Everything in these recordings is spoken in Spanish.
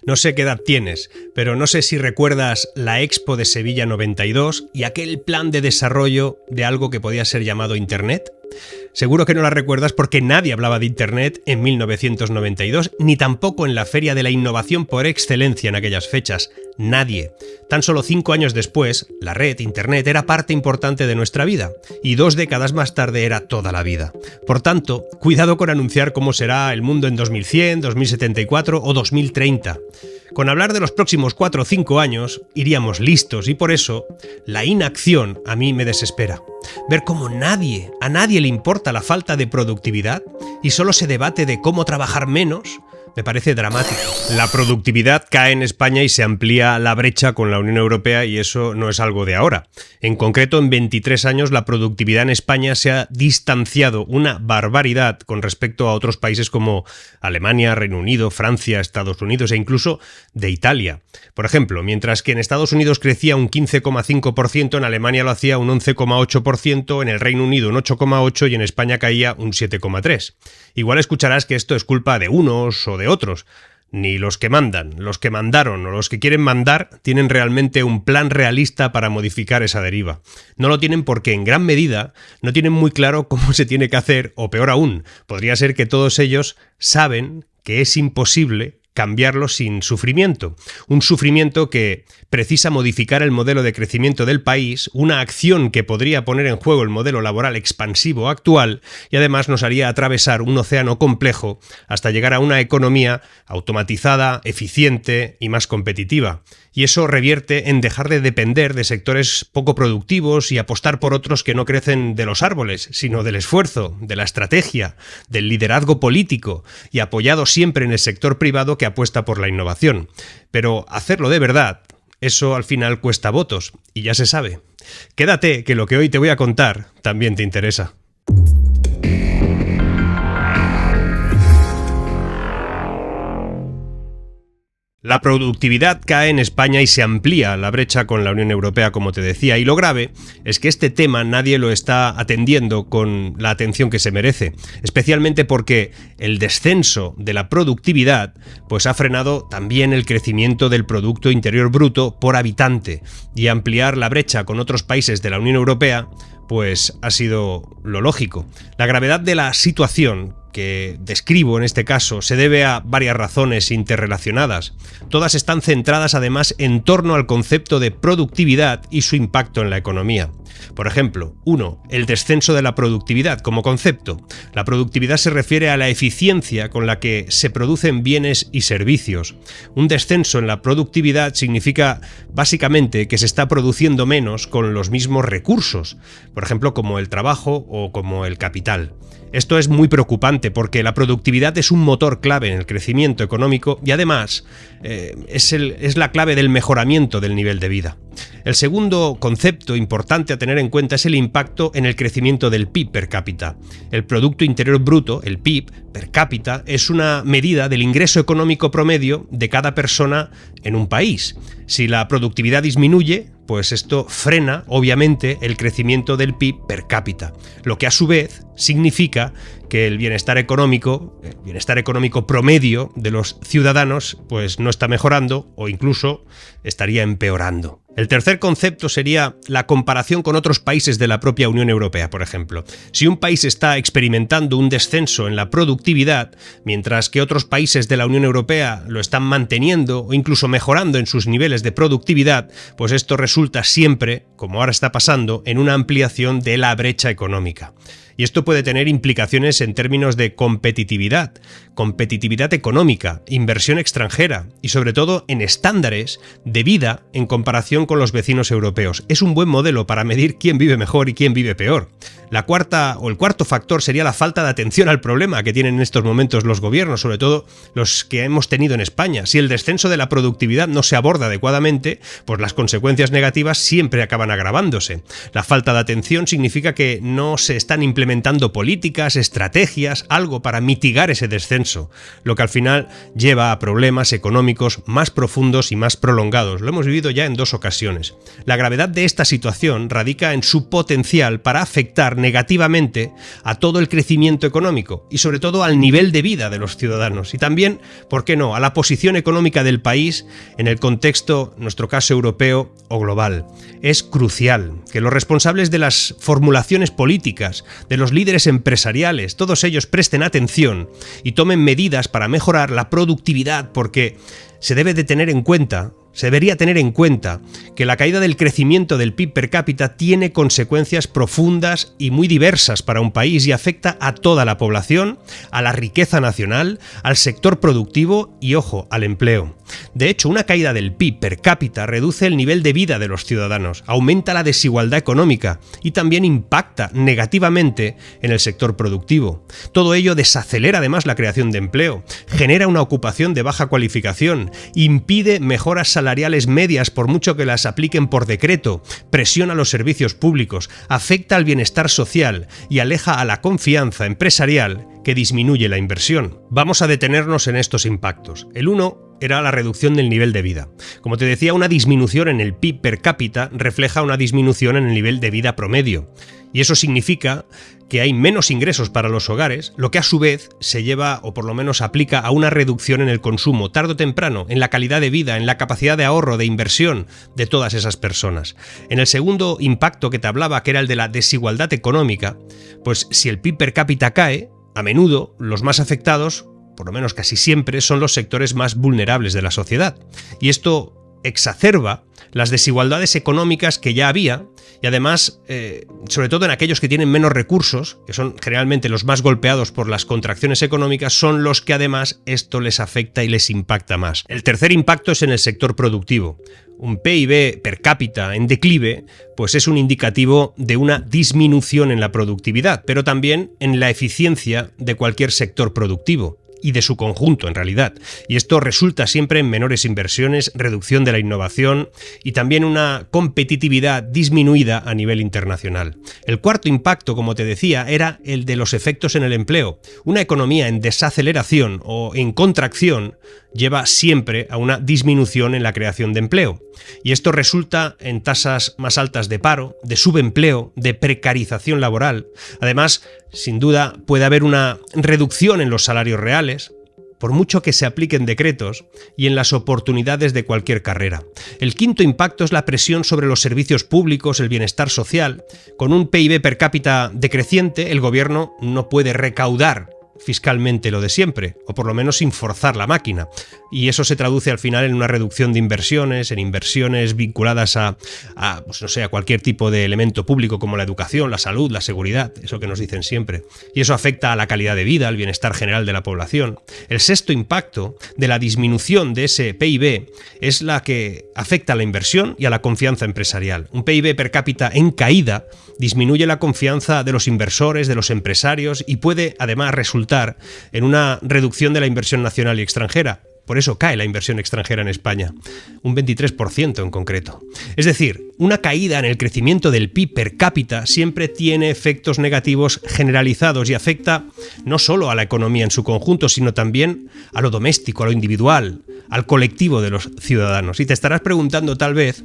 No sé qué edad tienes, pero no sé si recuerdas la Expo de Sevilla 92 y aquel plan de desarrollo de algo que podía ser llamado Internet. Seguro que no la recuerdas porque nadie hablaba de Internet en 1992, ni tampoco en la Feria de la Innovación por excelencia en aquellas fechas. Nadie. Tan solo 5 años después, la red, Internet, era parte importante de nuestra vida, y 2 décadas más tarde era toda la vida. Por tanto, cuidado con anunciar cómo será el mundo en 2100, 2074 o 2030. Con hablar de los próximos 4 o 5 años, iríamos listos, y por eso, la inacción a mí me desespera. Ver cómo a nadie le importa la falta de productividad y solo se debate de cómo trabajar menos, me parece dramático. La productividad cae en España y se amplía la brecha con la Unión Europea, y eso no es algo de ahora. En concreto, en 23 años la productividad en España se ha distanciado una barbaridad con respecto a otros países como Alemania, Reino Unido, Francia, Estados Unidos e incluso de Italia. Por ejemplo, mientras que en Estados Unidos crecía un 15,5%, en Alemania lo hacía un 11,8%, en el Reino Unido un 8,8% y en España caía un 7,3%. Igual escucharás que esto es culpa de unos o de otros. Ni los que mandan, los que mandaron o los que quieren mandar tienen realmente un plan realista para modificar esa deriva. No lo tienen porque en gran medida no tienen muy claro cómo se tiene que hacer, o peor aún, podría ser que todos ellos saben que es imposible cambiarlo sin sufrimiento. Un sufrimiento que precisa modificar el modelo de crecimiento del país, una acción que podría poner en juego el modelo laboral expansivo actual y además nos haría atravesar un océano complejo hasta llegar a una economía automatizada, eficiente y más competitiva. Y eso revierte en dejar de depender de sectores poco productivos y apostar por otros que no crecen de los árboles, sino del esfuerzo, de la estrategia, del liderazgo político y apoyado siempre en el sector privado que apuesta por la innovación. Pero hacerlo de verdad, eso al final cuesta votos, y ya se sabe. Quédate, que lo que hoy te voy a contar también te interesa. La productividad cae en España y se amplía la brecha con la Unión Europea, como te decía, y lo grave es que este tema nadie lo está atendiendo con la atención que se merece, especialmente porque el descenso de la productividad pues ha frenado también el crecimiento del Producto Interior Bruto por habitante, y ampliar la brecha con otros países de la Unión Europea pues ha sido lo lógico. La gravedad de la situación que describo en este caso se debe a varias razones interrelacionadas. Todas están centradas además en torno al concepto de productividad y su impacto en la economía. Por ejemplo, 1. El descenso de la productividad como concepto. La productividad se refiere a la eficiencia con la que se producen bienes y servicios. Un descenso en la productividad significa básicamente que se está produciendo menos con los mismos recursos, por ejemplo como el trabajo o como el capital. Esto es muy preocupante porque la productividad es un motor clave en el crecimiento económico y además es la clave del mejoramiento del nivel de vida. El segundo concepto importante a tener en cuenta es el impacto en el crecimiento del PIB per cápita. El Producto Interior Bruto, el PIB per cápita, es una medida del ingreso económico promedio de cada persona en un país. Si la productividad disminuye, pues esto frena, obviamente, el crecimiento del PIB per cápita, lo que a su vez significa que el bienestar económico promedio de los ciudadanos pues no está mejorando o incluso estaría empeorando. El tercer concepto sería la comparación con otros países de la propia Unión Europea, por ejemplo. Si un país está experimentando un descenso en la productividad, mientras que otros países de la Unión Europea lo están manteniendo o incluso mejorando en sus niveles de productividad, pues esto resulta siempre, como ahora está pasando, en una ampliación de la brecha económica. Y esto puede tener implicaciones en términos de competitividad económica, inversión extranjera y sobre todo en estándares de vida en comparación con los vecinos europeos. Es un buen modelo para medir quién vive mejor y quién vive peor. El cuarto factor sería la falta de atención al problema que tienen en estos momentos los gobiernos, sobre todo los que hemos tenido en España. Si el descenso de la productividad no se aborda adecuadamente, pues las consecuencias negativas siempre acaban agravándose. La falta de atención significa que no se están implementando implementando políticas, estrategias, algo para mitigar ese descenso, lo que al final lleva a problemas económicos más profundos y más prolongados. Lo hemos vivido ya en 2 ocasiones. La gravedad de esta situación radica en su potencial para afectar negativamente a todo el crecimiento económico y sobre todo al nivel de vida de los ciudadanos y también, ¿por qué no?, a la posición económica del país en el contexto, en nuestro caso europeo o global. Es crucial que los responsables de las formulaciones políticas, de los líderes empresariales, todos ellos presten atención y tomen medidas para mejorar la productividad, porque se debería tener en cuenta que la caída del crecimiento del PIB per cápita tiene consecuencias profundas y muy diversas para un país y afecta a toda la población, a la riqueza nacional, al sector productivo y, ojo, al empleo. De hecho, una caída del PIB per cápita reduce el nivel de vida de los ciudadanos, aumenta la desigualdad económica y también impacta negativamente en el sector productivo. Todo ello desacelera además la creación de empleo, genera una ocupación de baja cualificación, impide mejoras salariales medias por mucho que las apliquen por decreto, presiona los servicios públicos, afecta al bienestar social y aleja a la confianza empresarial, que disminuye la inversión. Vamos a detenernos en estos impactos. El 1 era la reducción del nivel de vida. Como te decía, una disminución en el PIB per cápita refleja una disminución en el nivel de vida promedio. Y eso significa que hay menos ingresos para los hogares, lo que a su vez se lleva, o por lo menos aplica, a una reducción en el consumo, tarde o temprano, en la calidad de vida, en la capacidad de ahorro, de inversión de todas esas personas. En el segundo impacto que te hablaba, que era el de la desigualdad económica, pues si el PIB per cápita cae, a menudo los más afectados, por lo menos casi siempre, son los sectores más vulnerables de la sociedad. Y esto exacerba las desigualdades económicas que ya había y además, sobre todo en aquellos que tienen menos recursos, que son generalmente los más golpeados por las contracciones económicas, son los que además esto les afecta y les impacta más. El tercer impacto es en el sector productivo. Un PIB per cápita en declive, pues es un indicativo de una disminución en la productividad, pero también en la eficiencia de cualquier sector productivo y de su conjunto en realidad. Y esto resulta siempre en menores inversiones, reducción de la innovación y también una competitividad disminuida a nivel internacional. El cuarto impacto, como te decía, era el de los efectos en el empleo. Una economía en desaceleración o en contracción lleva siempre a una disminución en la creación de empleo. Y esto resulta en tasas más altas de paro, de subempleo, de precarización laboral. Además, sin duda, puede haber una reducción en los salarios reales, por mucho que se apliquen decretos, y en las oportunidades de cualquier carrera. El quinto impacto es la presión sobre los servicios públicos, el bienestar social. Con un PIB per cápita decreciente, el gobierno no puede recaudar fiscalmente lo de siempre, o por lo menos sin forzar la máquina. Y eso se traduce al final en una reducción de inversiones, en inversiones vinculadas a cualquier tipo de elemento público como la educación, la salud, la seguridad, eso que nos dicen siempre. Y eso afecta a la calidad de vida, al bienestar general de la población. El sexto impacto de la disminución de ese PIB es la que afecta a la inversión y a la confianza empresarial. Un PIB per cápita en caída disminuye la confianza de los inversores, de los empresarios y puede además resultar en una reducción de la inversión nacional y extranjera. Por eso cae la inversión extranjera en España, un 23% en concreto. Es decir, una caída en el crecimiento del PIB per cápita siempre tiene efectos negativos generalizados y afecta no solo a la economía en su conjunto, sino también a lo doméstico, a lo individual, al colectivo de los ciudadanos. Y te estarás preguntando tal vez,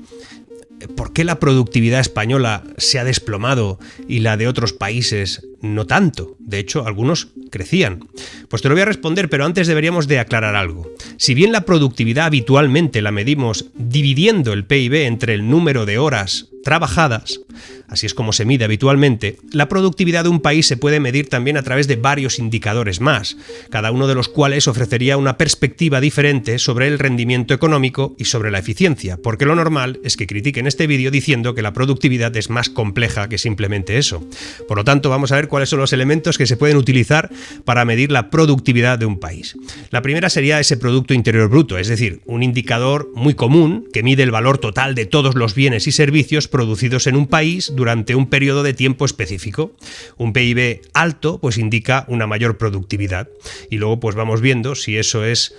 ¿por qué la productividad española se ha desplomado y la de otros países no tanto? De hecho, algunos crecían. Pues te lo voy a responder, pero antes deberíamos de aclarar algo. Si bien la productividad habitualmente la medimos dividiendo el PIB entre el número de horas trabajadas, así es como se mide habitualmente, la productividad de un país se puede medir también a través de varios indicadores más, cada uno de los cuales ofrecería una perspectiva diferente sobre el rendimiento económico y sobre la eficiencia, porque lo normal es que critiquen este vídeo diciendo que la productividad es más compleja que simplemente eso. Por lo tanto, vamos a ver cuáles son los elementos que se pueden utilizar para medir la productividad de un país. La primera sería ese Producto Interior Bruto, es decir, un indicador muy común que mide el valor total de todos los bienes y servicios producidos en un país durante un periodo de tiempo específico. Un PIB alto pues indica una mayor productividad y luego pues vamos viendo si eso es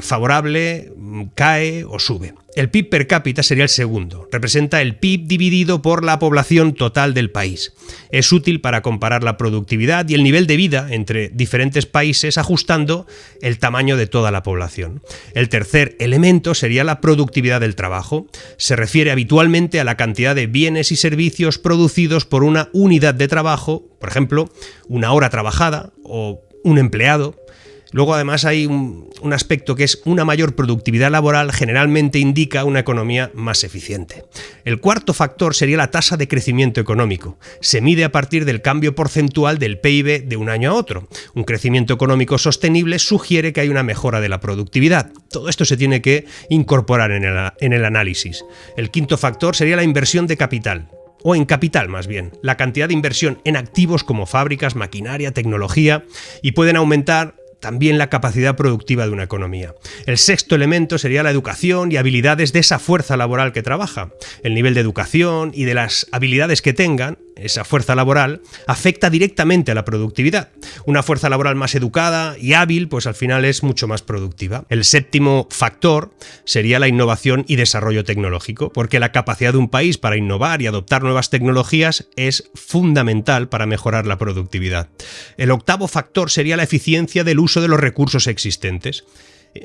favorable, cae o sube. El PIB per cápita sería el segundo. Representa el PIB dividido por la población total del país. Es útil para comparar la productividad y el nivel de vida entre diferentes países ajustando el tamaño de toda la población. El tercer elemento sería la productividad del trabajo. Se refiere habitualmente a la cantidad de bienes y servicios producidos por una unidad de trabajo, por ejemplo, una hora trabajada o un empleado. Luego, además, hay un aspecto que es una mayor productividad laboral generalmente indica una economía más eficiente. El cuarto factor sería la tasa de crecimiento económico. Se mide a partir del cambio porcentual del PIB de un año a otro. Un crecimiento económico sostenible sugiere que hay una mejora de la productividad. Todo esto se tiene que incorporar en el análisis. El quinto factor sería la inversión de capital. O en capital más bien, la cantidad de inversión en activos como fábricas, maquinaria, tecnología, y pueden aumentar también la capacidad productiva de una economía. El sexto elemento sería la educación y habilidades de esa fuerza laboral que trabaja. El nivel de educación y de las habilidades que tengan esa fuerza laboral afecta directamente a la productividad. Una fuerza laboral más educada y hábil, pues al final es mucho más productiva. El séptimo factor sería la innovación y desarrollo tecnológico, porque la capacidad de un país para innovar y adoptar nuevas tecnologías es fundamental para mejorar la productividad. El octavo factor sería la eficiencia del uso de los recursos existentes.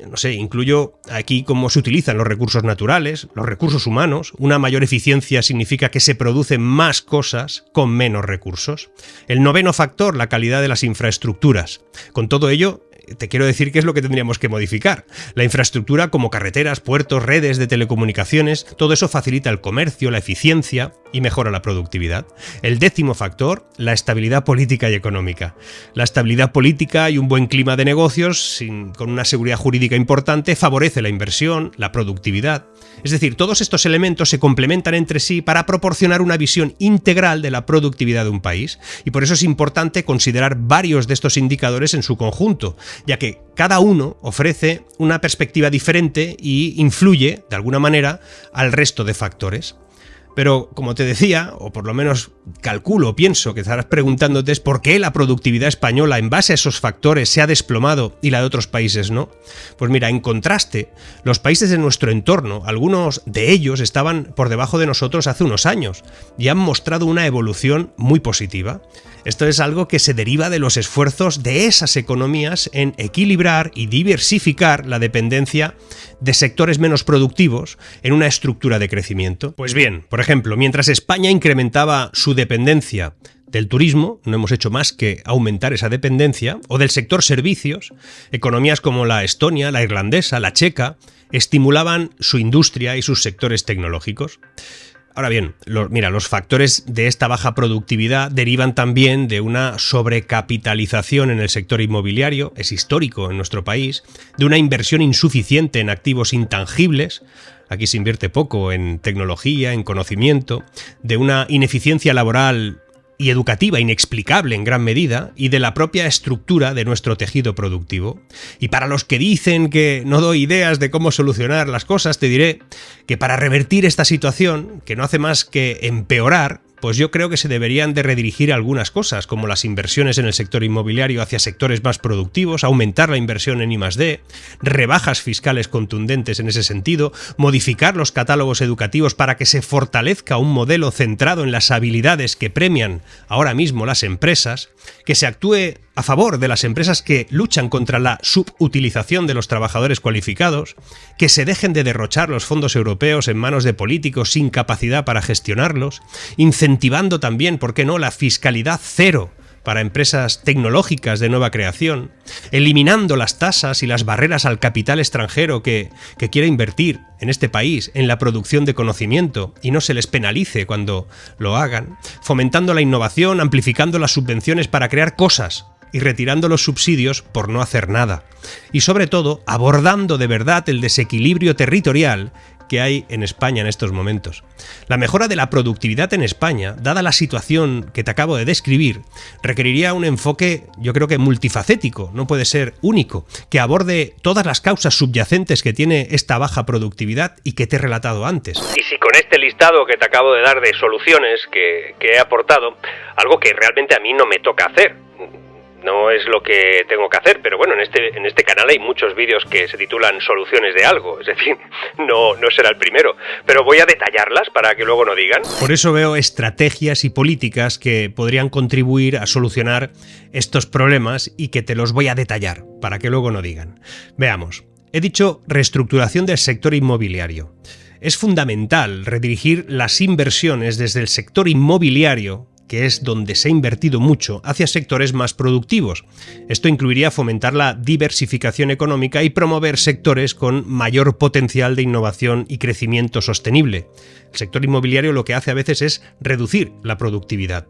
No sé, incluyo aquí cómo se utilizan los recursos naturales, los recursos humanos. Una mayor eficiencia significa que se producen más cosas con menos recursos. El noveno factor, la calidad de las infraestructuras. Con todo ello, te quiero decir qué es lo que tendríamos que modificar. La infraestructura como carreteras, puertos, redes de telecomunicaciones, todo eso facilita el comercio, la eficiencia y mejora la productividad. El décimo factor, la estabilidad política y económica. La estabilidad política y un buen clima de negocios con una seguridad jurídica importante favorece la inversión, la productividad. Es decir, todos estos elementos se complementan entre sí para proporcionar una visión integral de la productividad de un país, y por eso es importante considerar varios de estos indicadores en su conjunto, ya que cada uno ofrece una perspectiva diferente y influye, de alguna manera, al resto de factores. Pero, como te decía, o por lo menos pienso que estarás preguntándote es por qué la productividad española en base a esos factores se ha desplomado y la de otros países no. Pues mira, en contraste, los países de nuestro entorno, algunos de ellos estaban por debajo de nosotros hace unos años y han mostrado una evolución muy positiva. Esto es algo que se deriva de los esfuerzos de esas economías en equilibrar y diversificar la dependencia de sectores menos productivos en una estructura de crecimiento. Pues bien, por ejemplo, mientras España incrementaba su dependencia del turismo, no hemos hecho más que aumentar esa dependencia, o del sector servicios, economías como la estonia, la irlandesa, la checa, estimulaban su industria y sus sectores tecnológicos. Ahora bien, los factores de esta baja productividad derivan también de una sobrecapitalización en el sector inmobiliario, es histórico en nuestro país, de una inversión insuficiente en activos intangibles, aquí se invierte poco en tecnología, en conocimiento, de una ineficiencia laboral y educativa inexplicable en gran medida, y de la propia estructura de nuestro tejido productivo. Y para los que dicen que no doy ideas de cómo solucionar las cosas, te diré que para revertir esta situación, que no hace más que empeorar, pues yo creo que se deberían de redirigir algunas cosas, como las inversiones en el sector inmobiliario hacia sectores más productivos, aumentar la inversión en I+D, rebajas fiscales contundentes en ese sentido, modificar los catálogos educativos para que se fortalezca un modelo centrado en las habilidades que premian ahora mismo las empresas, que se actúe a favor de las empresas que luchan contra la subutilización de los trabajadores cualificados, que se dejen de derrochar los fondos europeos en manos de políticos sin capacidad para gestionarlos, incentivando también, ¿por qué no?, la fiscalidad cero para empresas tecnológicas de nueva creación, eliminando las tasas y las barreras al capital extranjero que quiere invertir en este país en la producción de conocimiento y no se les penalice cuando lo hagan, fomentando la innovación, amplificando las subvenciones para crear cosas y retirando los subsidios por no hacer nada. Y sobre todo, abordando de verdad el desequilibrio territorial que hay en España en estos momentos. La mejora de la productividad en España, dada la situación que te acabo de describir, requeriría un enfoque, yo creo que multifacético, no puede ser único, que aborde todas las causas subyacentes que tiene esta baja productividad y que te he relatado antes. Y si con este listado que te acabo de dar de soluciones que he aportado, algo que realmente a mí no me toca hacer, no es lo que tengo que hacer, pero bueno, en este canal hay muchos vídeos que se titulan Soluciones de algo, es decir, no será el primero, pero voy a detallarlas para que luego no digan. Por eso veo estrategias y políticas que podrían contribuir a solucionar estos problemas y que te los voy a detallar, para que luego no digan. Veamos. He dicho reestructuración del sector inmobiliario. Es fundamental redirigir las inversiones desde el sector inmobiliario, que es donde se ha invertido mucho, hacia sectores más productivos. Esto incluiría fomentar la diversificación económica y promover sectores con mayor potencial de innovación y crecimiento sostenible. El sector inmobiliario lo que hace a veces es reducir la productividad.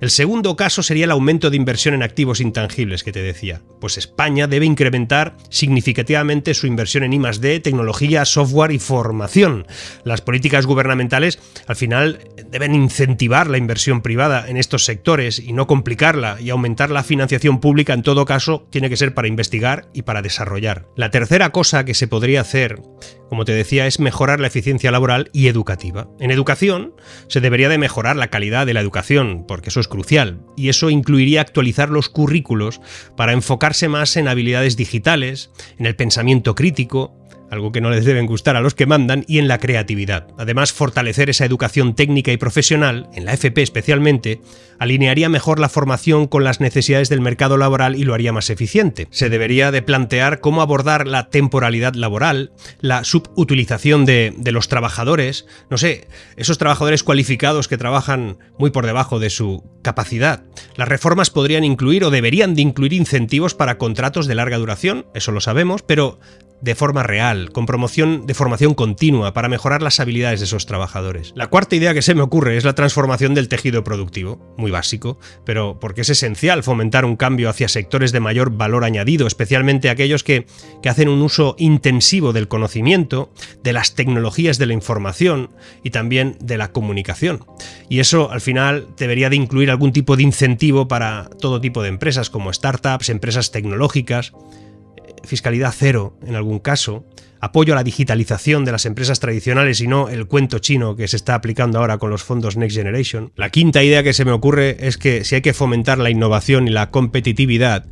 El segundo caso sería el aumento de inversión en activos intangibles que te decía. Pues España debe incrementar significativamente su inversión en I+D, tecnología, software y formación. Las políticas gubernamentales al final deben incentivar la inversión privada en estos sectores y no complicarla, y aumentar la financiación pública en todo caso tiene que ser para investigar y para desarrollar. La tercera cosa que se podría hacer, como te decía, es mejorar la eficiencia laboral y educativa. En educación se debería de mejorar la calidad de la educación, porque eso es crucial, y eso incluiría actualizar los currículos para enfocarse más en habilidades digitales, en el pensamiento crítico, algo que no les deben gustar a los que mandan, y en la creatividad. Además, fortalecer esa educación técnica y profesional, en la FP especialmente, alinearía mejor la formación con las necesidades del mercado laboral y lo haría más eficiente. Se debería de plantear cómo abordar la temporalidad laboral, la subutilización de los trabajadores, no sé, esos trabajadores cualificados que trabajan muy por debajo de su capacidad. Las reformas podrían incluir o deberían de incluir incentivos para contratos de larga duración, eso lo sabemos, pero de forma real, con promoción de formación continua para mejorar las habilidades de esos trabajadores. La cuarta idea que se me ocurre es la transformación del tejido productivo, muy básico, pero porque es esencial fomentar un cambio hacia sectores de mayor valor añadido, especialmente aquellos que hacen un uso intensivo del conocimiento, de las tecnologías de la información y también de la comunicación. Y eso al final debería de incluir algún tipo de incentivo para todo tipo de empresas, como startups, empresas tecnológicas, fiscalidad cero en algún caso, apoyo a la digitalización de las empresas tradicionales y no el cuento chino que se está aplicando ahora con los fondos Next Generation. La quinta idea que se me ocurre es que si hay que fomentar la innovación y la competitividad,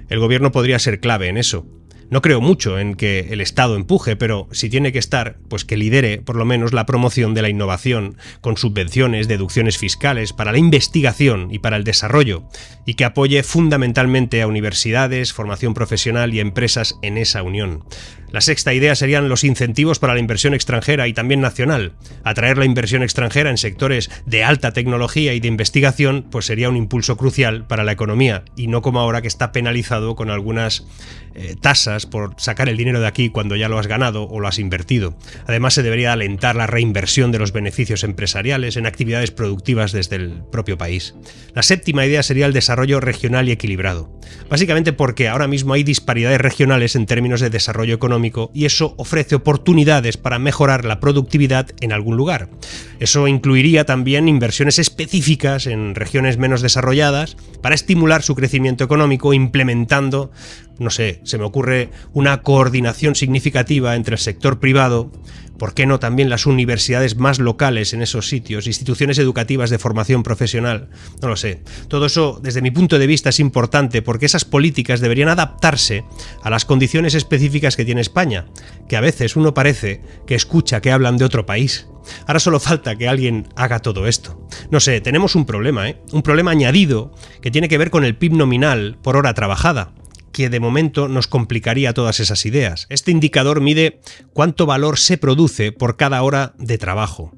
el gobierno podría ser clave en eso. No creo mucho en que el Estado empuje, pero si tiene que estar, pues que lidere por lo menos la promoción de la innovación, con subvenciones, deducciones fiscales para la investigación y para el desarrollo, y que apoye fundamentalmente a universidades, formación profesional y empresas en esa unión. La sexta idea serían los incentivos para la inversión extranjera y también nacional. Atraer la inversión extranjera en sectores de alta tecnología y de investigación pues sería un impulso crucial para la economía, y no como ahora que está penalizado con algunas tasas por sacar el dinero de aquí cuando ya lo has ganado o lo has invertido. Además, se debería alentar la reinversión de los beneficios empresariales en actividades productivas desde el propio país. La séptima idea sería el desarrollo regional y equilibrado. Básicamente porque ahora mismo hay disparidades regionales en términos de desarrollo económico y eso ofrece oportunidades para mejorar la productividad en algún lugar. Eso incluiría también inversiones específicas en regiones menos desarrolladas para estimular su crecimiento económico, implementando, no sé, se me ocurre una coordinación significativa entre el sector privado, ¿por qué no también las universidades más locales en esos sitios, instituciones educativas de formación profesional? No lo sé. Todo eso, desde mi punto de vista, es importante porque esas políticas deberían adaptarse a las condiciones específicas que tiene España, que a veces uno parece que escucha que hablan de otro país. Ahora solo falta que alguien haga todo esto. No sé, tenemos un problema, un problema añadido que tiene que ver con el PIB nominal por hora trabajada, que de momento nos complicaría todas esas ideas. Este indicador mide cuánto valor se produce por cada hora de trabajo.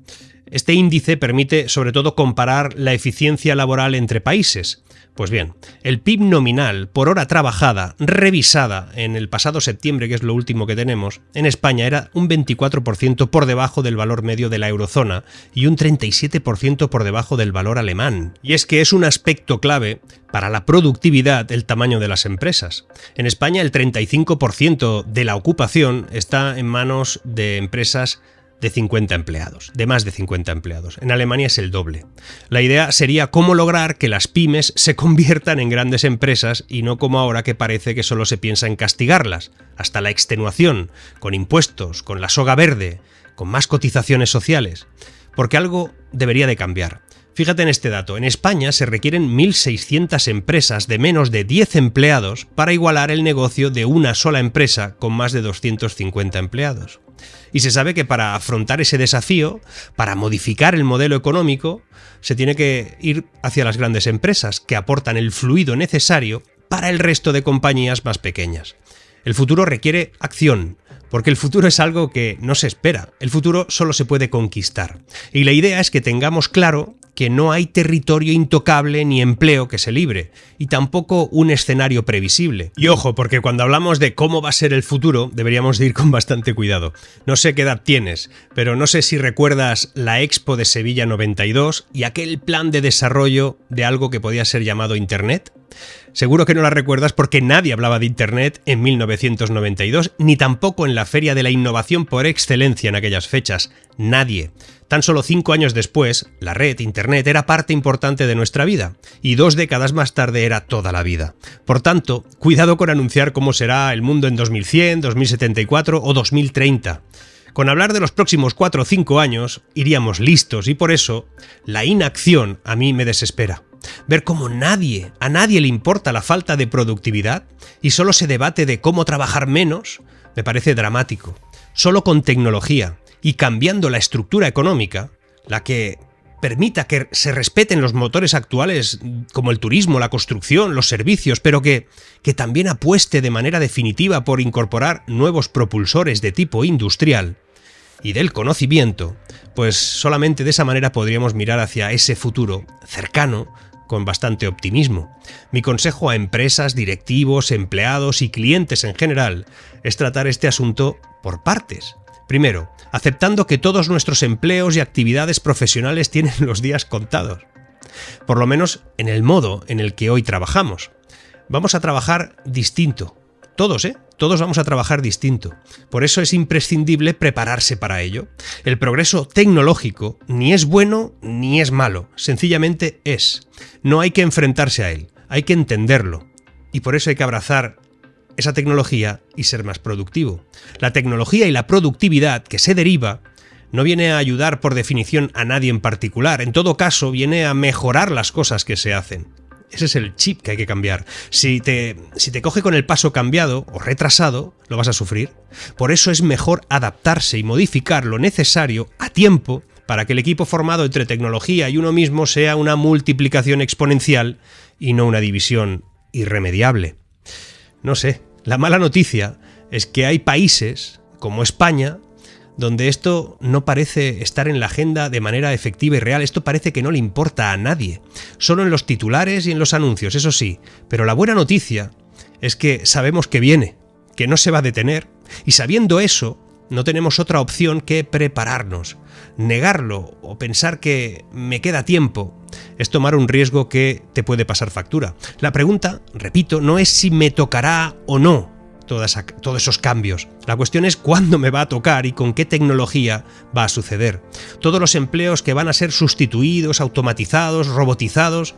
Este índice permite sobre todo comparar la eficiencia laboral entre países. Pues bien, el PIB nominal por hora trabajada, revisada en el pasado septiembre, que es lo último que tenemos, en España era un 24% por debajo del valor medio de la eurozona y un 37% por debajo del valor alemán. Y es que es un aspecto clave para la productividad el tamaño de las empresas. En España el 35% de la ocupación está en manos de empresas de 50 empleados, de más de 50 empleados. En Alemania es el doble. La idea sería cómo lograr que las pymes se conviertan en grandes empresas y no como ahora que parece que solo se piensa en castigarlas, hasta la extenuación, con impuestos, con la soga verde, con más cotizaciones sociales. Porque algo debería de cambiar. Fíjate en este dato, en España se requieren 1.600 empresas de menos de 10 empleados para igualar el negocio de una sola empresa con más de 250 empleados. Y se sabe que para afrontar ese desafío, para modificar el modelo económico, se tiene que ir hacia las grandes empresas, que aportan el fluido necesario para el resto de compañías más pequeñas. El futuro requiere acción, porque el futuro es algo que no se espera, el futuro solo se puede conquistar. Y la idea es que tengamos claro que no hay territorio intocable ni empleo que se libre, y tampoco un escenario previsible. Y ojo, porque cuando hablamos de cómo va a ser el futuro, deberíamos de ir con bastante cuidado. No sé qué edad tienes, pero no sé si recuerdas la Expo de Sevilla 92 y aquel plan de desarrollo de algo que podía ser llamado Internet. Seguro que no la recuerdas porque nadie hablaba de Internet en 1992, ni tampoco en la Feria de la Innovación por excelencia en aquellas fechas. Nadie. Tan solo 5 años después, la red, Internet, era parte importante de nuestra vida, y 2 décadas más tarde era toda la vida. Por tanto, cuidado con anunciar cómo será el mundo en 2100, 2074 o 2030. Con hablar de los próximos 4 o 5 años, iríamos listos, y por eso, la inacción a mí me desespera. Ver cómo a nadie le importa la falta de productividad y solo se debate de cómo trabajar menos, me parece dramático. Solo con tecnología y cambiando la estructura económica, la que permita que se respeten los motores actuales como el turismo, la construcción, los servicios, pero que también apueste de manera definitiva por incorporar nuevos propulsores de tipo industrial y del conocimiento, pues solamente de esa manera podríamos mirar hacia ese futuro cercano con bastante optimismo. Mi consejo a empresas, directivos, empleados y clientes en general es tratar este asunto por partes. Primero, aceptando que todos nuestros empleos y actividades profesionales tienen los días contados. Por lo menos en el modo en el que hoy trabajamos. Vamos a trabajar distinto. Todos, Todos vamos a trabajar distinto. Por eso es imprescindible prepararse para ello. El progreso tecnológico ni es bueno ni es malo. Sencillamente es. No hay que enfrentarse a él. Hay que entenderlo. Y por eso hay que abrazar esa tecnología y ser más productivo. La tecnología y la productividad que se deriva no viene a ayudar por definición a nadie en particular. En todo caso, viene a mejorar las cosas que se hacen. Ese es el chip que hay que cambiar. Si te coge con el paso cambiado o retrasado, lo vas a sufrir. Por eso es mejor adaptarse y modificar lo necesario a tiempo para que el equipo formado entre tecnología y uno mismo sea una multiplicación exponencial y no una división irremediable. No sé, la mala noticia es que hay países, como España, donde esto no parece estar en la agenda de manera efectiva y real. Esto parece que no le importa a nadie. Solo en los titulares y en los anuncios, eso sí. Pero la buena noticia es que sabemos que viene, que no se va a detener. Y sabiendo eso, no tenemos otra opción que prepararnos. Negarlo o pensar que me queda tiempo es tomar un riesgo que te puede pasar factura. La pregunta, repito, no es si me tocará o no todos esos cambios. La cuestión es cuándo me va a tocar y con qué tecnología va a suceder. Todos los empleos que van a ser sustituidos, automatizados, robotizados,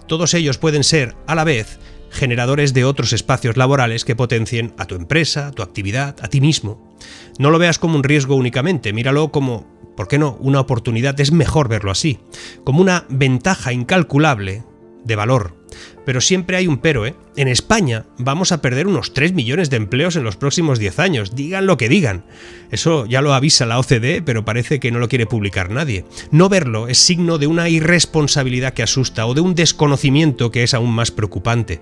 todos ellos pueden ser, a la vez, generadores de otros espacios laborales que potencien a tu empresa, a tu actividad, a ti mismo. No lo veas como un riesgo únicamente, míralo como, ¿por qué no?, una oportunidad. Es mejor verlo así, como una ventaja incalculable de valor. Pero siempre hay un pero, En España vamos a perder unos 3 millones de empleos en los próximos 10 años, digan lo que digan. Eso ya lo avisa la OCDE, pero parece que no lo quiere publicar nadie. No verlo es signo de una irresponsabilidad que asusta o de un desconocimiento que es aún más preocupante.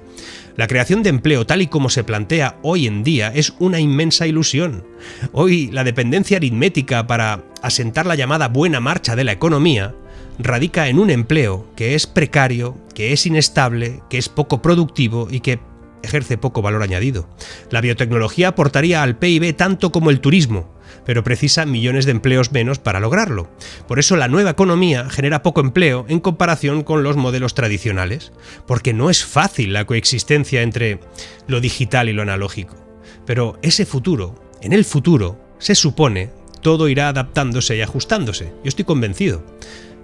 La creación de empleo tal y como se plantea hoy en día es una inmensa ilusión. Hoy la dependencia aritmética para asentar la llamada buena marcha de la economía radica en un empleo que es precario, que es inestable, que es poco productivo y que ejerce poco valor añadido. La biotecnología aportaría al PIB tanto como el turismo, pero precisa millones de empleos menos para lograrlo. Por eso la nueva economía genera poco empleo en comparación con los modelos tradicionales, porque no es fácil la coexistencia entre lo digital y lo analógico. Pero en el futuro, se supone, todo irá adaptándose y ajustándose. Yo estoy convencido.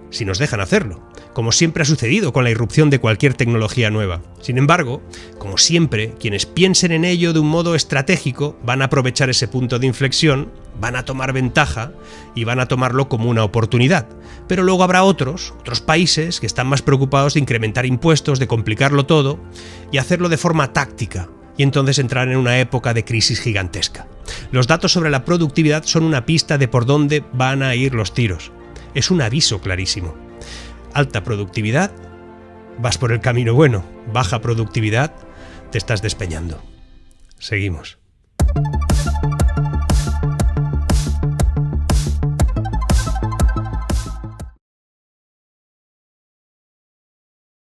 Si nos dejan hacerlo, como siempre ha sucedido con la irrupción de cualquier tecnología nueva. Sin embargo, como siempre, quienes piensen en ello de un modo estratégico van a aprovechar ese punto de inflexión van a tomar ventaja y van a tomarlo como una oportunidad. Pero luego habrá otros países que están más preocupados de incrementar impuestos, de complicarlo todo y hacerlo de forma táctica. Y entonces entrar en una época de crisis gigantesca. Los datos sobre la productividad son una pista de por dónde van a ir los tiros. Es un aviso clarísimo. Alta productividad, vas por el camino bueno. Baja productividad, te estás despeñando. Seguimos.